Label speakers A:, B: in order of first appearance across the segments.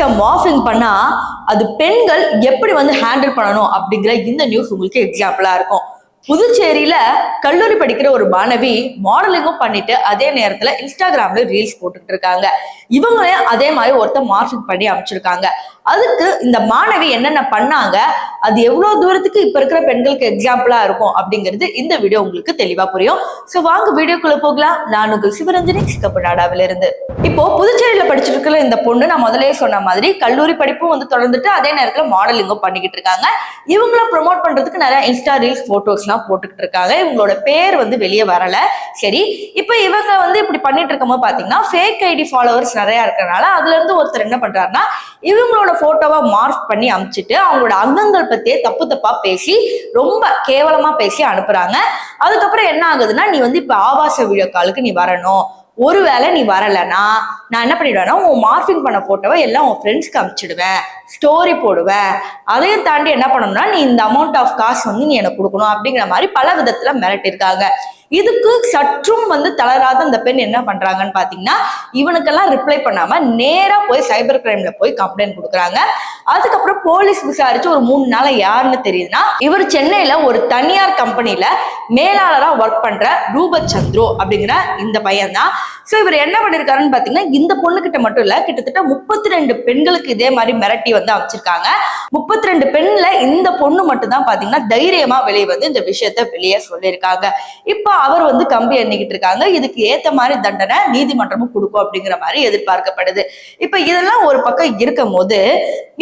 A: ட்ரெஸ்ஸை மார்ஃபிங் பண்ணா அது பெண்கள் எப்படி வந்து ஹேண்டில் பண்ணணும் அப்படிங்கிற இந்த நியூஸ் உங்களுக்கு எக்ஸாம்பிளா இருக்கும். புதுச்சேரியில கல்லூரி படிக்கிற ஒரு மாணவி மாடலிங்கும் பண்ணிட்டு அதே நேரத்துல இன்ஸ்டாகிராம்ல ரீல்ஸ் போட்டுட்டு இருக்காங்க. இவங்களே அதே மாதிரி ஒருத்தர் மார்ஃபிங் பண்ணி அமைச்சிருக்காங்க. அதுக்கு இந்த மாணவி என்னென்ன பண்ணாங்க, அது எவ்வளவு தூரத்துக்கு இப்ப இருக்கிற பெண்களுக்கு எக்ஸாம்பிளா இருக்கும் அப்படிங்கிறது இந்த வீடியோ உங்களுக்கு தெளிவா புரியும். சோ வாங்க வீடியோக்குள்ள போகலாம். நான் உங்கள் சிவரஞ்சனி சிக்கப்பநாடாவில இருந்து. இப்போ புதுச்சேரியில படிச்சிட்டு இருக்கிற இந்த பொண்ணு நான் முதலே சொன்ன மாதிரி கல்லூரி படிப்பும் வந்து தொடர்ந்துட்டு அதே நேரத்துல மாடலிங்கும் பண்ணிக்கிட்டு இருக்காங்க. இவங்கள ப்ரொமோட் பண்றதுக்கு நிறைய இன்ஸ்டா ரீல்ஸ் போட்டோஸ் எல்லாம் போட்டுக்கிட்டு இருக்காங்க. இவங்களோட பேர் வந்து வெளியே வரல. சரி, இப்ப இவங்க வந்து இப்படி பண்ணிட்டு இருக்கும்போது பாத்தீங்கன்னா ஃபேக் ஐடி ஃபாலோவர்ஸ் நிறைய இருக்கிறனால அதுல இருந்து ஒருத்தர் என்ன பண்றாருன்னா இவங்களோட போட்டோவை மார்க் பண்ணி அனுப்பிச்சிட்டு அவங்களோட அங்கங்கள் பத்தியே தப்பு தப்பா பேசி ரொம்ப கேவலமா பேசி அனுப்புறாங்க. அதுக்கப்புறம் என்ன ஆகுதுன்னா, நீ வந்து இப்ப ஆபாச வீடியோ காலுக்கு நீ வரணும், ஒருவேளை நீ வரலன்னா நான் என்ன பண்ணிடுவேன்னா உன் மார்பிங் பண்ண போட்டோவை எல்லாம் உன் ஃப்ரெண்ட்ஸ்க்கு அனுப்பிச்சிடுவேன், ஸ்டோரி போடுவேன், அதையும் தாண்டி என்ன பண்ணணும்னா நீ இந்த அமௌண்ட் ஆஃப் காசு வந்து நீ எனக்கு கொடுக்கணும் அப்படிங்கிற மாதிரி பல விதத்துல மிரட்டிருக்காங்க. இதுக்கு சற்றும் வந்து தளராத அந்த பெண் என்ன பண்றாங்கன்னு பாத்தீங்கன்னா, இவனுக்கெல்லாம் ரிப்ளை பண்ணாம நேரா போய் சைபர் கிரைம்ல போய் கம்ப்ளைண்ட் கொடுக்குறாங்க. அதுக்கப்புறம் போலீஸ் விசாரிச்சு ஒரு 3 நாள் யாருன்னு தெரியுதுன்னா, இவர் சென்னையில ஒரு தனியார் கம்பெனில மேலாளரா ஒர்க் பண்ற ரூபத் சந்துரு அப்படிங்கிற இந்த பையன் தான். சோ இவர் என்ன பண்ணிருக்காருன்னு பாத்தீங்கன்னா, இந்த பொண்ணு கிட்ட மட்டும் இல்ல, கிட்டத்தட்ட 32 பெண்களுக்கு இதே மாதிரி மிரட்டி வந்து அமைச்சிருக்காங்க. 32 பெண்ல இந்த பொண்ணு மட்டும் தான் பாத்தீங்கன்னா தைரியமா வெளியே வந்து இந்த விஷயத்த வெளியே சொல்லியிருக்காங்க. இப்ப அவர் வந்து கம்பி எண்ணிக்கிட்டு இருக்காங்க. இதுக்கு ஏத்த மாதிரி தண்டனை நீதிமன்றமும் கொடுக்கும் அப்படிங்கிற மாதிரி எதிர்பார்க்கப்படுது. இப்ப இதெல்லாம் ஒரு பக்கம் இருக்கும் போது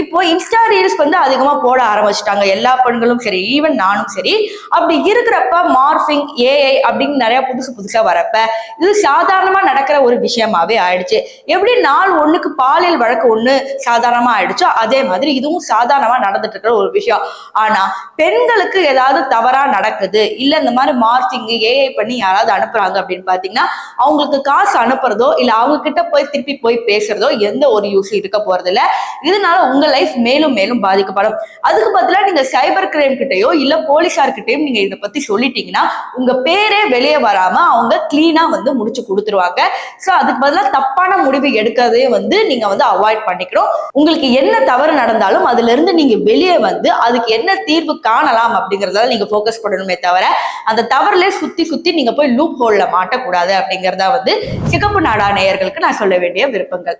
A: இப்போ இன்ஸ்டா ரீல்ஸ் வந்து அதிகமா போட ஆரம்பிச்சிட்டாங்க எல்லா பெண்களும் சரி, ஈவன் நானும் சரி. அப்படி இருக்கிறப்ப மார்பிங், ஏஐ அப்படின்னு நிறைய புதுசா வரப்ப இது சாதாரணமா நடக்கிற ஒரு விஷயமாவே ஆயிடுச்சு. எப்படி நாள் ஒண்ணுக்கு பாலியல் வழக்கு ஒண்ணு சாதாரணமா ஆயிடுச்சோ அதே மாதிரி இதுவும் சாதாரணமா நடந்துட்டு இருக்கிற ஒரு விஷயம். ஆனா பெண்களுக்கு ஏதாவது தவறா நடக்குது, இல்ல இந்த மாதிரி மார்பிங் ஏஐ பண்ணி யாராவது அனுப்புறாங்க அப்படின்னு பாத்தீங்கன்னா அவங்களுக்கு காசு அனுப்புறதோ இல்ல அவங்க கிட்ட போய் திருப்பி போய் பேசுறதோ எந்த ஒரு யூஸ் இருக்க போறது இல்ல. இதனால உங்க லைஃப் மேலும் மேலும் பாதிக்கப்படும். அதுக்கு பதிலா நீங்க சைபர் கிரைம் கிட்டயோ இல்ல போலீஸார் கிட்டயும் நீங்க இதை பத்தி சொல்லிட்டீங்கன்னா உங்க பேரே வெளியே வராம அவங்க கிளீனா வந்து முடிச்சு கொடுத்துருவாங்க. சோ அதுக்கு பதிலா தப்பான முடிவு எடுக்கிறதே வந்து நீங்க வந்து அவாய்ட் பண்ணிக்கணும். உங்களுக்கு என்ன தவறு நடந்தாலும் அதுல இருந்து நீங்க வெளியே வந்து அதுக்கு என்ன தீர்வு காணலாம் அப்படிங்கறதால நீங்க போக்கஸ் பண்ணணுமே தவிர அந்த தவறுல சுத்தி சுத்தி நீங்க போய் லூப் ஹோல்ல மாட்டக்கூடாது அப்படிங்கறதா வந்து சிகப்பு நாடா நேயர்களுக்கு நான் சொல்ல வேண்டிய விருப்பங்கள்.